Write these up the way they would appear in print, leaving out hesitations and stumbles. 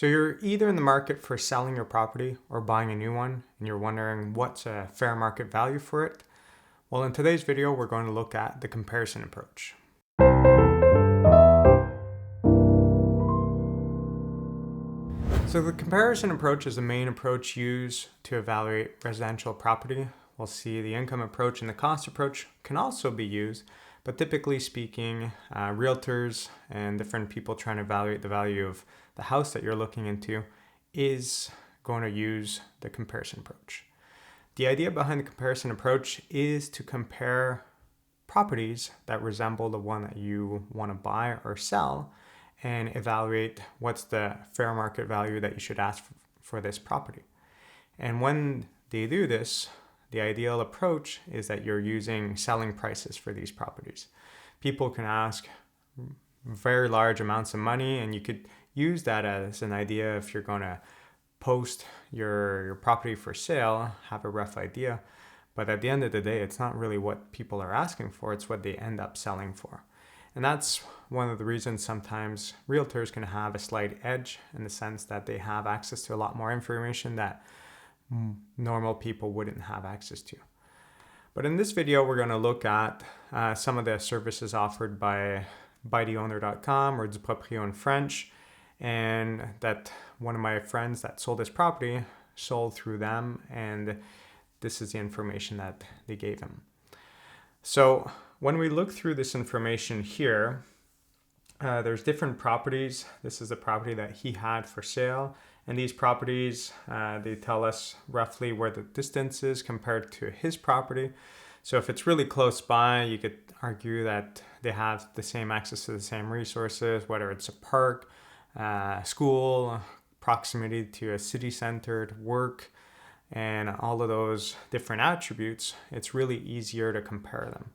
So you're either in the market for selling your property or buying a new one, and you're wondering what's a fair market value for it. Well, in today's video, we're going to look at the comparison approach. So the comparison approach is the main approach used to evaluate residential property. We'll see the income approach and the cost approach can also be used, but typically speaking, realtors and different people trying to evaluate the value of the house that you're looking into is going to use the comparison approach. The idea behind the comparison approach is to compare properties that resemble the one that you want to buy or sell and evaluate what's the fair market value that you should ask for this property. And when they do this, the ideal approach is that you're using selling prices for these properties. People can ask very large amounts of money, and you could use that as an idea if you're going to post your property for sale, have a rough idea. But at the end of the day, it's not really what people are asking for, it's what they end up selling for. And that's one of the reasons sometimes realtors can have a slight edge in the sense that they have access to a lot more information that normal people wouldn't have access to. But in this video, we're going to look at some of the services offered by buytheowner.com or du proprio in French, and that one of my friends that sold this property sold through them, and this is the information that they gave him. So when we look through this information here, there's different properties. This is a property that he had for sale. And these properties, they tell us roughly where the distance is compared to his property. So if it's really close by, you could argue that they have the same access to the same resources, whether it's a park, school, proximity to a city center, work, and all of those different attributes, it's really easier to compare them.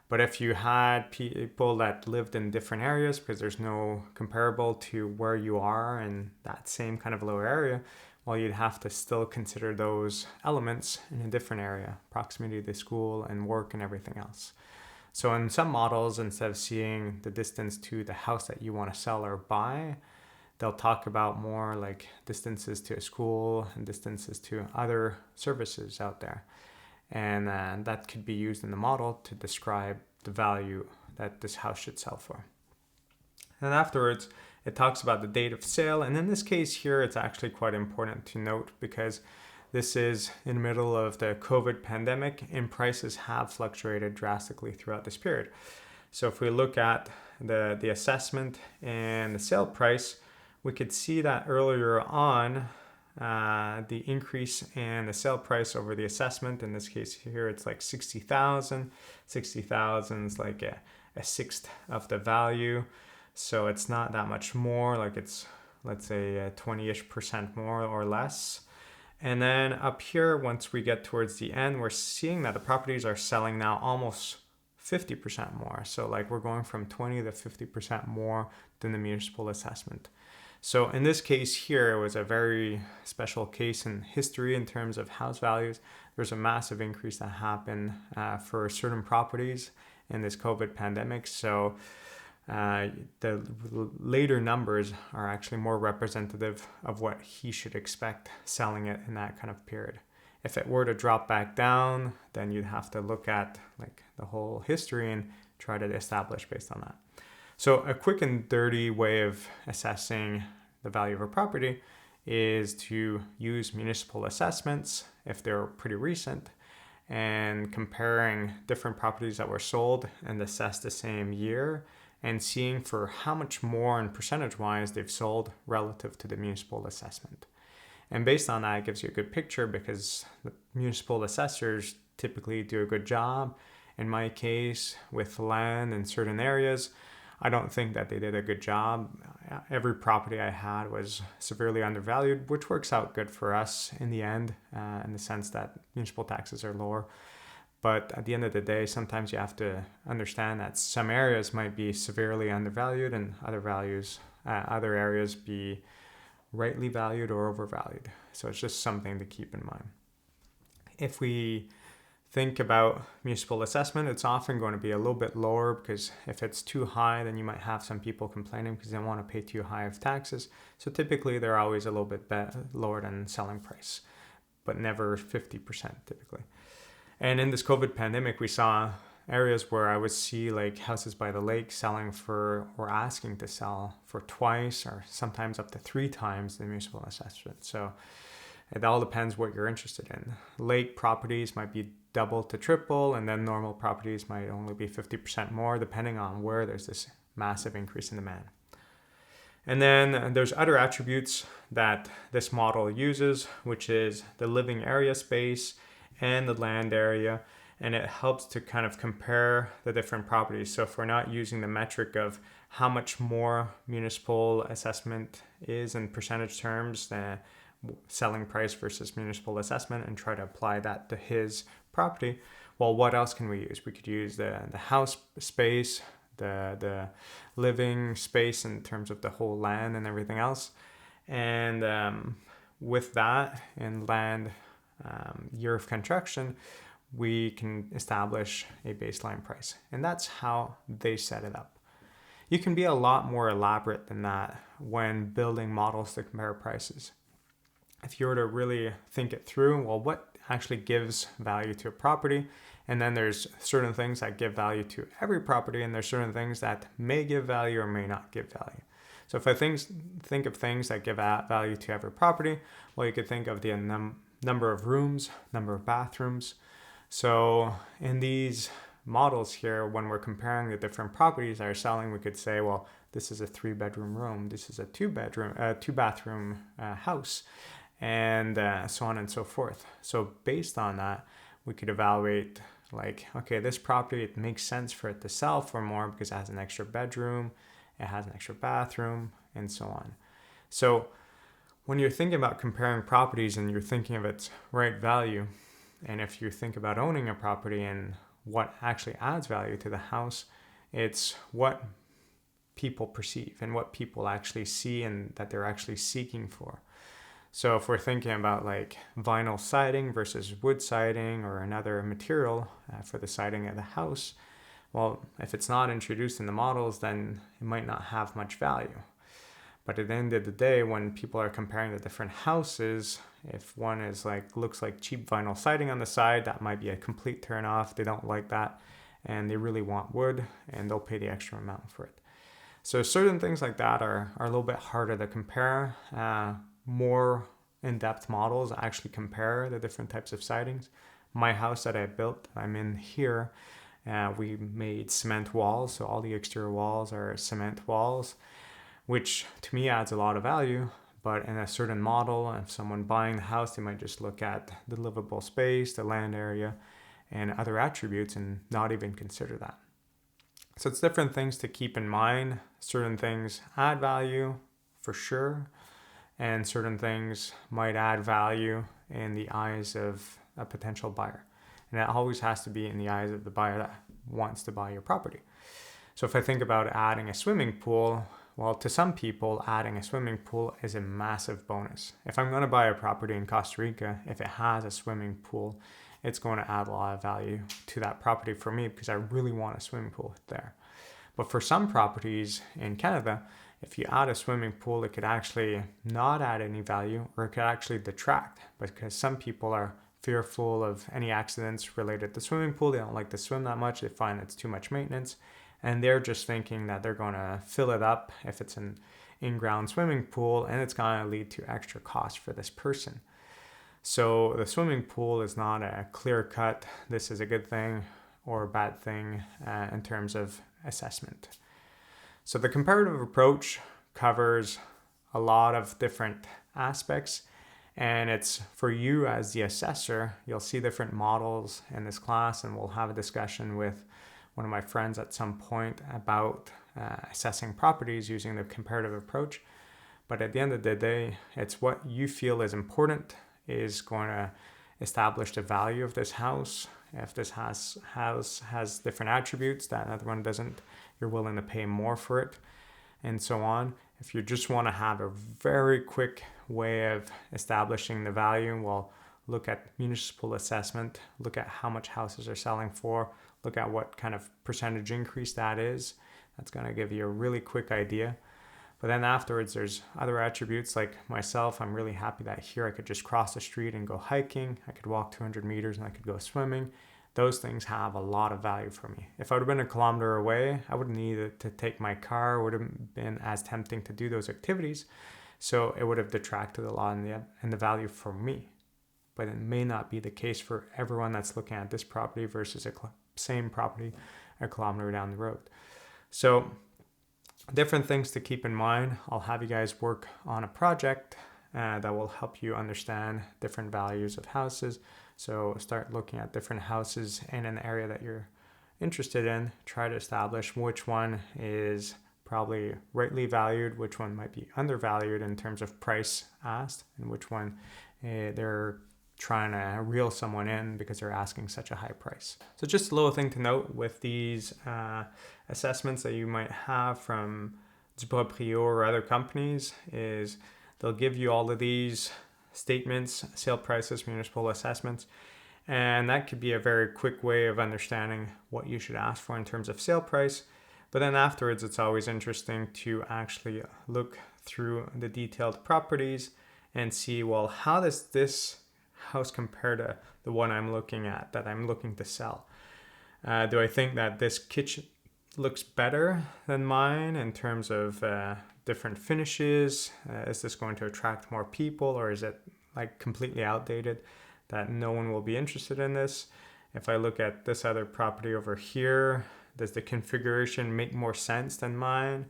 But if you had people that lived in different areas, because there's no comparable to where you are in that same kind of lower area, well, you'd have to still consider those elements in a different area, proximity to school and work and everything else. So in some models, instead of seeing the distance to the house that you want to sell or buy, they'll talk about more like distances to a school and distances to other services out there. And that could be used in the model to describe the value that this house should sell for. And afterwards, it talks about the date of sale. And in this case here, it's actually quite important to note because this is in the middle of the COVID pandemic and prices have fluctuated drastically throughout this period. So if we look at the assessment and the sale price, we could see that earlier on, the increase in the sale price over the assessment. In this case here, it's like 60,000. 60,000 is like a sixth of the value. So it's not that much more, like it's, let's say 20-ish% more or less. And then up here, once we get towards the end, we're seeing that the properties are selling now almost 50% more. So like we're going from 20 to 50% more than the municipal assessment. So in this case here, it was a very special case in history in terms of house values. There's a massive increase that happened for certain properties in this COVID pandemic. So the later numbers are actually more representative of what he should expect selling it in that kind of period. If it were to drop back down, then you'd have to look at like the whole history and try to establish based on that. So a quick and dirty way of assessing the value of a property is to use municipal assessments if they're pretty recent and comparing different properties that were sold and assessed the same year and seeing for how much more in percentage-wise they've sold relative to the municipal assessment. And based on that, it gives you a good picture because the municipal assessors typically do a good job. In my case, with land in certain areas, I don't think that they did a good job. Every property I had was severely undervalued, which works out good for us in the end, in the sense that municipal taxes are lower. But at the end of the day, sometimes you have to understand that some areas might be severely undervalued and other areas be rightly valued or overvalued. So it's just something to keep in mind. If we think about municipal assessment, it's often going to be a little bit lower, because if it's too high, then you might have some people complaining because they don't want to pay too high of taxes. So typically they're always a little bit lower than selling price, but never 50% typically. And in this COVID pandemic, we saw areas where I would see like houses by the lake selling for, or asking to sell for, twice or sometimes up to 3 times the municipal assessment. So it all depends what you're interested in. Lake properties might be double to triple, and then normal properties might only be 50% more, depending on where there's this massive increase in demand. And then there's other attributes that this model uses, which is the living area space and the land area. And it helps to kind of compare the different properties. So if we're not using the metric of how much more municipal assessment is in percentage terms, the selling price versus municipal assessment, and try to apply that to his property, well, what else can we use? We could use the house space, the living space in terms of the whole land and everything else. And with that, in land year of construction, we can establish a baseline price. And that's how they set it up. You can be a lot more elaborate than that when building models to compare prices. If you were to really think it through, well, what actually gives value to a property? And then there's certain things that give value to every property, and there's certain things that may give value or may not give value. So if I think of things that give value to every property, well, you could think of the number of rooms, number of bathrooms. So in these models here, when we're comparing the different properties that are selling, we could say, well, this is a 3-bedroom room, this is a 2-bathroom house, and so on and so forth. So based on that, we could evaluate like, okay, this property, it makes sense for it to sell for more because it has an extra bedroom, it has an extra bathroom, and so on. So when you're thinking about comparing properties and you're thinking of its right value, and if you think about owning a property and what actually adds value to the house, it's what people perceive and what people actually see and that they're actually seeking for. So if we're thinking about like vinyl siding versus wood siding or another material for the siding of the house, well, if it's not introduced in the models, then it might not have much value. But at the end of the day, when people are comparing the different houses, if one is like looks like cheap vinyl siding on the side, that might be a complete turn off. They don't like that, and they really want wood, and they'll pay the extra amount for it. So certain things like that are a little bit harder to compare. More in-depth models actually compare the different types of sidings. My house that I built, I'm in here, we made cement walls, so all the exterior walls are cement walls, which to me adds a lot of value. But in a certain model, if someone buying the house, they might just look at the livable space, the land area, and other attributes and not even consider that. So it's different things to keep in mind. Certain things add value for sure, and certain things might add value in the eyes of a potential buyer. And it always has to be in the eyes of the buyer that wants to buy your property. So if I think about adding a swimming pool, well, to some people, adding a swimming pool is a massive bonus. If I'm going to buy a property in Costa Rica, if it has a swimming pool, it's going to add a lot of value to that property for me because I really want a swimming pool there. But for some properties in Canada, if you add a swimming pool, it could actually not add any value, or it could actually detract, because some people are fearful of any accidents related to swimming pool. They don't like to swim that much. They find it's too much maintenance. And they're just thinking that they're going to fill it up if it's an in-ground swimming pool, and it's going to lead to extra cost for this person. So the swimming pool is not a clear-cut, this is a good thing or a bad thing in terms of assessment. So the comparative approach covers a lot of different aspects, and it's for you as the assessor. You'll see different models in this class, and we'll have a discussion with one of my friends at some point about assessing properties using the comparative approach. But at the end of the day, it's what you feel is important is going to establish the value of this house. If this house has different attributes that another one doesn't, you're willing to pay more for it, and so on. If you just want to have a very quick way of establishing the value, well, look at municipal assessment, look at how much houses are selling for, look at what kind of percentage increase that is. That's going to give you a really quick idea. But then afterwards, there's other attributes like myself. I'm really happy that here I could just cross the street and go hiking. I could walk 200 meters and I could go swimming. Those things have a lot of value for me. If I would have been a kilometer away, I wouldn't need to take my car. It would have been as tempting to do those activities. So it would have detracted a lot in the value for me. But it may not be the case for everyone that's looking at this property versus a same property a kilometer down the road. So different things to keep in mind. I'll have you guys work on a project that will help you understand different values of houses. So start looking at different houses in an area that you're interested in. Try to establish which one is probably rightly valued, which one might be undervalued in terms of price asked, and which one they're trying to reel someone in because they're asking such a high price. So just a little thing to note with these assessments that you might have from Duproprio or other companies is they'll give you all of these statements, sale prices, municipal assessments, and that could be a very quick way of understanding what you should ask for in terms of sale price. But then afterwards, it's always interesting to actually look through the detailed properties and see, well, how does this house compare to the one I'm looking at that I'm looking to sell? Do I think that this kitchen looks better than mine in terms of different finishes? Is this going to attract more people, or is it like completely outdated that no one will be interested in this? If I look at this other property over here, does the configuration make more sense than mine?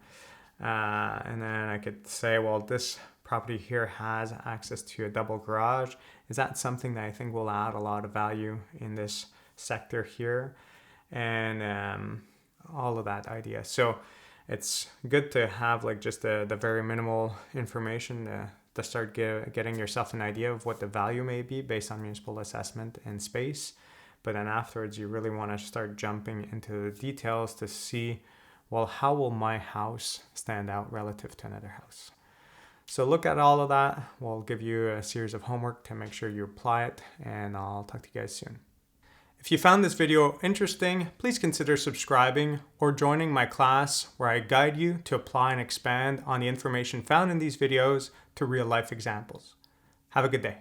And then I could say, well, this property here has access to a double garage. Is that something that I think will add a lot of value in this sector here? And all of that idea. So it's good to have like just the very minimal information to start getting yourself an idea of what the value may be based on municipal assessment and space. But then afterwards, you really want to start jumping into the details to see, well, how will my house stand out relative to another house? So look at all of that. We'll give you a series of homework to make sure you apply it, and I'll talk to you guys soon. If you found this video interesting, please consider subscribing or joining my class where I guide you to apply and expand on the information found in these videos to real life examples. Have a good day.